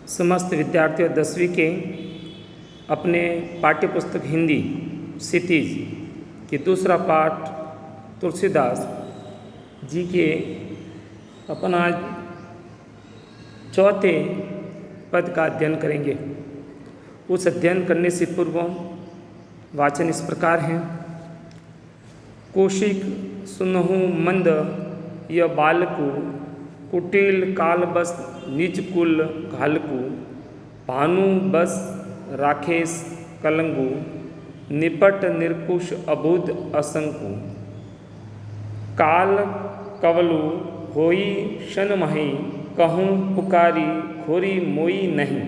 समस्त विद्यार्थियों 10वीं के अपने पाठ्यपुस्तक हिंदी क्षितिज के दूसरा पाठ तुलसीदास जी के अपन आज चौथे पद का अध्ययन करेंगे। उस अध्ययन करने से पूर्व वाचन इस प्रकार हैं। कौशिक सुनहु मंद य बालकु, कुटिल काल बस निज कुल घालकु, भानु बस राखेश कलंगु, निपट निर्कुश अबुध असंकु, काल कवलु होई शन मही, कहूँ पुकारी खोरी मोई नहीं,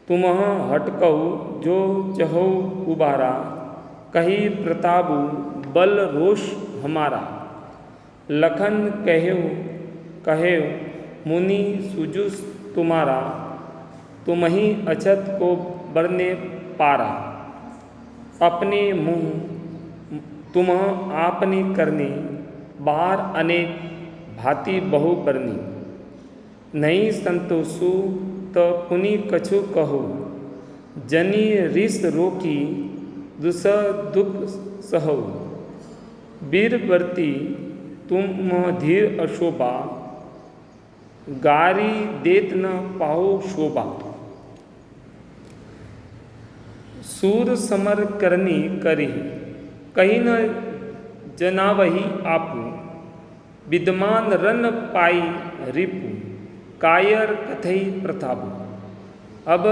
तुमह हटकहु जो चहु उबारा, कही प्रतापु बल रोष हमारा, लखन कहेउ मुनि सुजुस तुम्हारा, तुम ही अछत को बरने पारा, अपने मुँह तुम आपने करने, बाहर अनेक भांति बहु बरनी, नहीं संतोषु तो पुनि कछु कहो, जनी रिस रोकी दुस दुख सहो, वीर वर्ती तुम धीर अशोभा, गारी देत न पाओ शोभा, सूर समर करनी करी, कहीं न जनावही आपू, विद्यमान रन पाई रिपु, कायर कथई प्रतापु। अब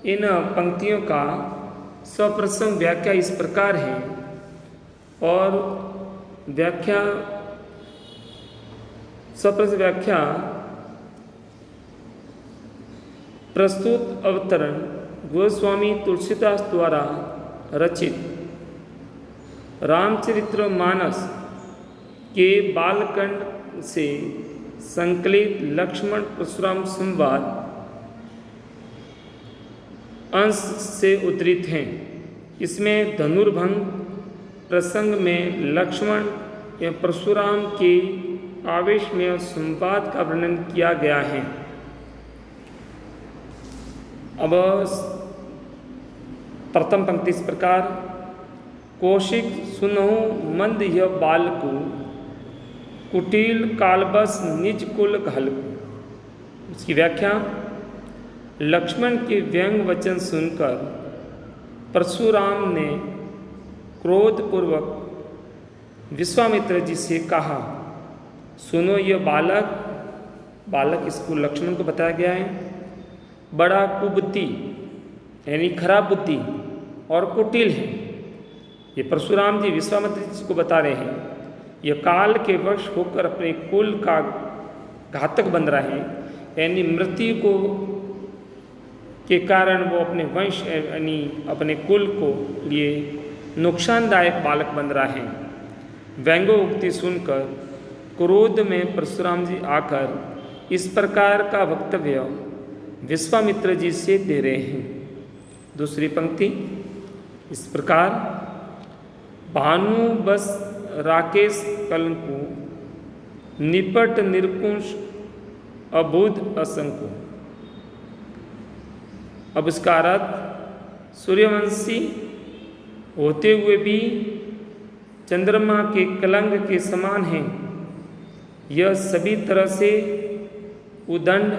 इन पंक्तियों का सप्रसंग व्याख्या इस प्रकार है और सप्रसंग व्याख्या प्रस्तुत अवतरण गोस्वामी तुलसीदास द्वारा रचित रामचरितमानस के बालकांड से संकलित लक्ष्मण परशुराम संवाद अंश से उद्धृत हैं। इसमें धनुर्भंग प्रसंग में लक्ष्मण एवं परशुराम के आवेश में संवाद का वर्णन किया गया है। अब प्रथम पंक्ति इस प्रकार, कौशिक सुनहु मंद यह बालकु, कुटिल कालबस निज कुल घालकु। उसकी व्याख्या, लक्ष्मण के व्यंग वचन सुनकर परशुराम ने क्रोधपूर्वक विश्वामित्र जी से कहा, सुनो यह बालक इसको लक्ष्मण को बताया गया है, बड़ा कुबुद्धि यानी खराब बुद्धि और कुटिल है। ये परशुराम जी विश्वामित्र जी को बता रहे हैं, यह काल के वश होकर अपने कुल का घातक बन रहा है, यानी मृत्यु को के कारण वो अपने वंश यानी अपने कुल को लिए नुकसानदायक बालक बन रहा है। व्यंग्योक्ति सुनकर क्रोध में परशुराम जी आकर इस प्रकार का वक्तव्य विश्वामित्र जी से दे रहे हैं। दूसरी पंक्ति इस प्रकार, भानु बस राकेश कलंकु, निपट निर्कुश अबुध असंकु। अब इसका अर्थ, सूर्यवंशी होते हुए भी चंद्रमा के कलंक के समान है, यह सभी तरह से उदंड,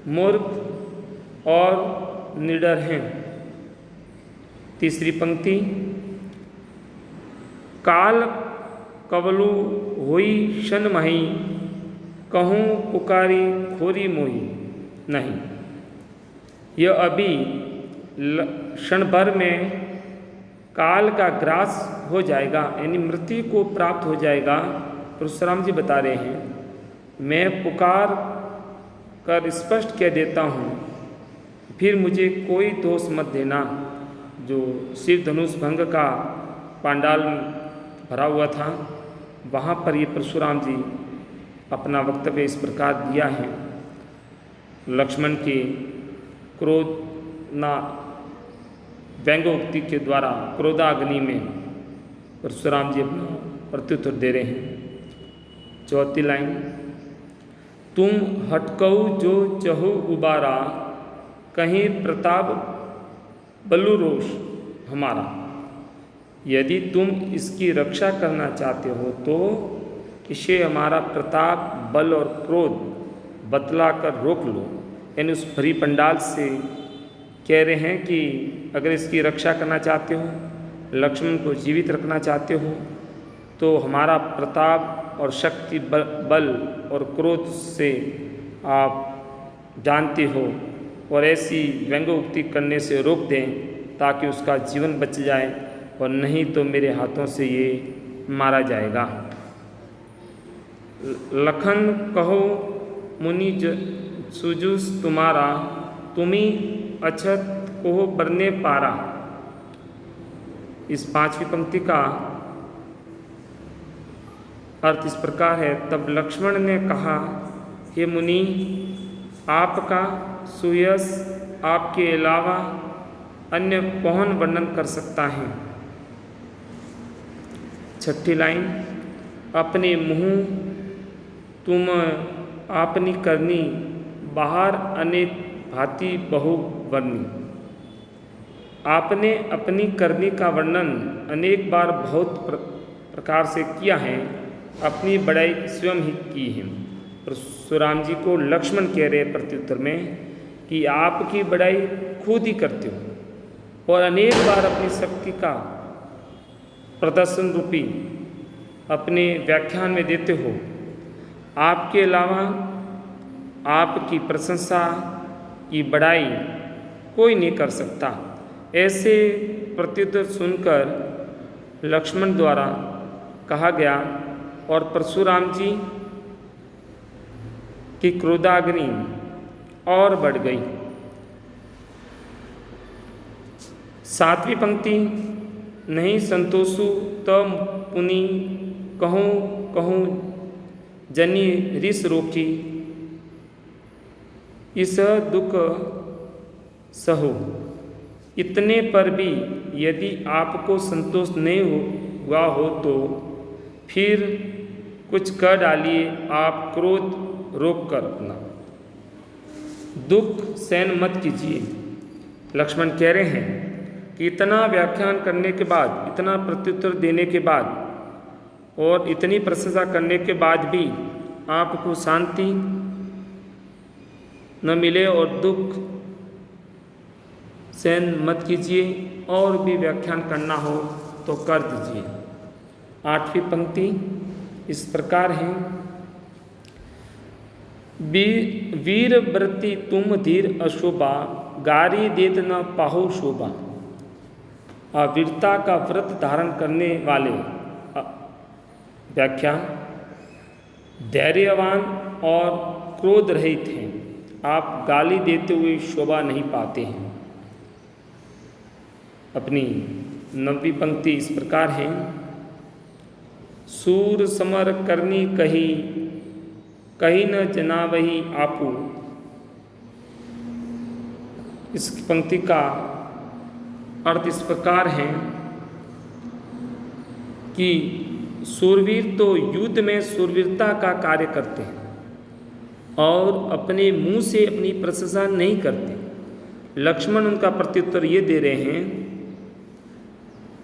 मूर्ख और निडर हैं। तीसरी पंक्ति, काल कवलु होई शन मही, कहूँ पुकारी खोरी मोही नहीं। यह अभी क्षण भर में काल का ग्रास हो जाएगा, यानी मृत्यु को प्राप्त हो जाएगा। परशुराम जी बता रहे हैं, मैं पुकार कर स्पष्ट कह देता हूँ, फिर मुझे कोई दोष मत देना। जो शिव धनुष भंग का पांडाल भरा हुआ था, वहाँ पर ये परशुराम जी अपना वक्तव्य इस प्रकार दिया है। लक्ष्मण के क्रोध ना व्यंग्योक्ति के द्वारा क्रोधाग्नि में परशुराम जी अपना प्रत्युत्तर दे रहे हैं। चौथी लाइन, तुम हटकऊ जो चहु उबारा, कहीं प्रताप बलुरोष हमारा। यदि तुम इसकी रक्षा करना चाहते हो तो इसे हमारा प्रताप, बल और क्रोध बतला कर रोक लो। यानी उस भरी पंडाल से कह रहे हैं कि अगर इसकी रक्षा करना चाहते हो, लक्ष्मण को जीवित रखना चाहते हो, तो हमारा प्रताप और शक्ति, बल और क्रोध से आप जानते हो, और ऐसी व्यंग्योक्ति करने से रोक दें ताकि उसका जीवन बच जाए, और नहीं तो मेरे हाथों से ये मारा जाएगा। लखन कहो मुनि सुजुस तुम्हारा, तुम्ही अछत को बरने पारा। इस 5वीं पंक्ति का अर्थ इस प्रकार है। तब लक्ष्मण ने कहा, हे मुनि, आपका सुयश आपके अलावा अन्य कौन वर्णन कर सकता है। 6ठी लाइन, अपने मुँह तुम आपनी करनी, बाहर अनेक भांति बहु वर्णी। आपने अपनी करनी का वर्णन अनेक बार बहुत प्रकार से किया है, अपनी बड़ाई स्वयं ही की है। परशुराम जी को लक्ष्मण कह रहे प्रत्युत्तर में कि आपकी बड़ाई खुद ही करते हो और अनेक बार अपनी शक्ति का प्रदर्शन रूपी अपने व्याख्यान में देते हो। आपके अलावा आपकी प्रशंसा की बड़ाई कोई नहीं कर सकता। ऐसे प्रत्युत्तर सुनकर लक्ष्मण द्वारा कहा गया और परशुराम जी की क्रोधाग्नि और बढ़ गई। 7वीं पंक्ति, नहीं संतोषु तम पुनि, कहूँ कहूँ जनी रिस रोकी, इस दुख सहो। इतने पर भी यदि आपको संतोष नहीं हुआ हो तो फिर कुछ कर डालिए, आप क्रोध रोक कर अपना दुख सहन मत कीजिए। लक्ष्मण कह रहे हैं कि इतना व्याख्यान करने के बाद, इतना प्रत्युत्तर देने के बाद और इतनी प्रशंसा करने के बाद भी आपको शांति न मिले और दुख सहन मत कीजिए, और भी व्याख्यान करना हो तो कर दीजिए। 8वीं पंक्ति इस प्रकार है, वीर व्रति तुम धीर अशोभा, गारी देत न पाहो शोभा। वीरता का व्रत धारण करने वाले व्याख्या धैर्यवान और क्रोध रहित हैं, आप गाली देते हुए शोभा नहीं पाते हैं। अपनी 9वीं पंक्ति इस प्रकार है, सूर समर करनी कही, कही न जनावही आपू। इस पंक्ति का अर्थ इस प्रकार है कि सूरवीर तो युद्ध में सूरवीरता का कार्य करते हैं और अपने मुंह से अपनी प्रशंसा नहीं करते। लक्ष्मण उनका प्रत्युत्तर ये दे रहे हैं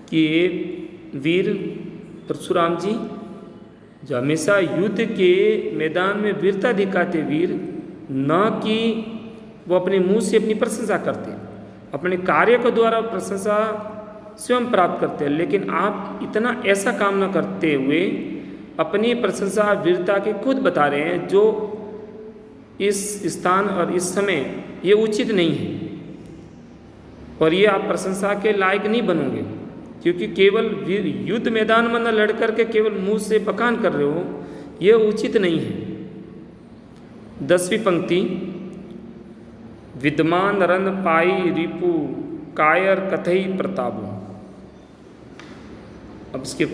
कि वीर परशुराम जी जो हमेशा युद्ध के मैदान में वीरता दिखाते वीर, न कि वो अपने मुंह से अपनी प्रशंसा करते, अपने कार्य के द्वारा प्रशंसा स्वयं प्राप्त करते हैं। लेकिन आप इतना ऐसा काम न करते हुए अपनी प्रशंसा वीरता की खुद बता रहे हैं, जो इस स्थान और इस समय ये उचित नहीं है, और ये आप प्रशंसा के लायक नहीं बनोगे, क्योंकि केवल युद्ध मैदान में न लड़ करके केवल मुंह से बखान कर रहे हो, ये उचित नहीं है। 10वीं पंक्ति, विद्वान रन पाई रिपु, कायर कथई प्रतापु। अब इसकी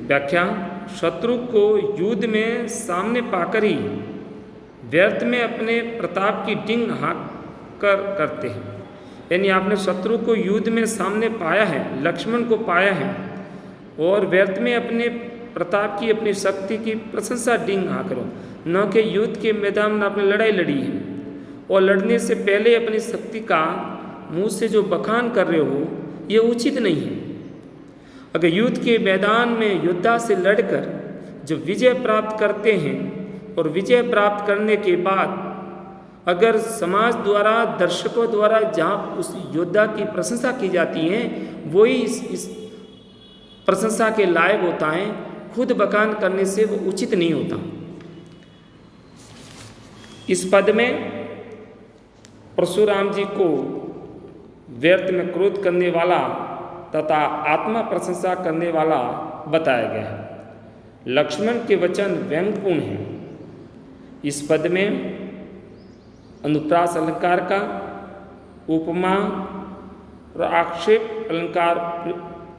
व्याख्या, शत्रु को युद्ध में सामने पाकर ही व्यर्थ में अपने प्रताप की डिंग हाँक कर करते हैं। यानी आपने शत्रु को युद्ध में सामने पाया है, लक्ष्मण को पाया है, और व्यर्थ में अपने प्रताप की, अपनी शक्ति की प्रशंसा डिंग हाँ करो। न कि युद्ध के मैदान में आपने लड़ाई लड़ी है और लड़ने से पहले अपनी शक्ति का मुंह से जो बखान कर रहे हो ये उचित नहीं है। अगर युद्ध के मैदान में योद्धा से लड़कर जो विजय प्राप्त करते हैं और विजय प्राप्त करने के बाद अगर समाज द्वारा, दर्शकों द्वारा जहाँ उस योद्धा की प्रशंसा की जाती है वही इस प्रशंसा के लायक होता है, खुद बखान करने से वो उचित नहीं होता। इस पद में परशुराम जी को व्यर्थ में क्रोध करने वाला तथा आत्मा प्रशंसा करने वाला बताया गया है। लक्ष्मण के वचन व्यंग्यपूर्ण हैं। इस पद में अनुप्रास अलंकार का, उपमा और आक्षेप अलंकार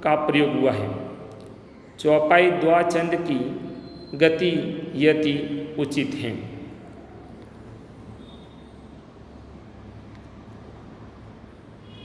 का प्रयोग हुआ है। चौपाई द्वाचंद की गति यति उचित हैं।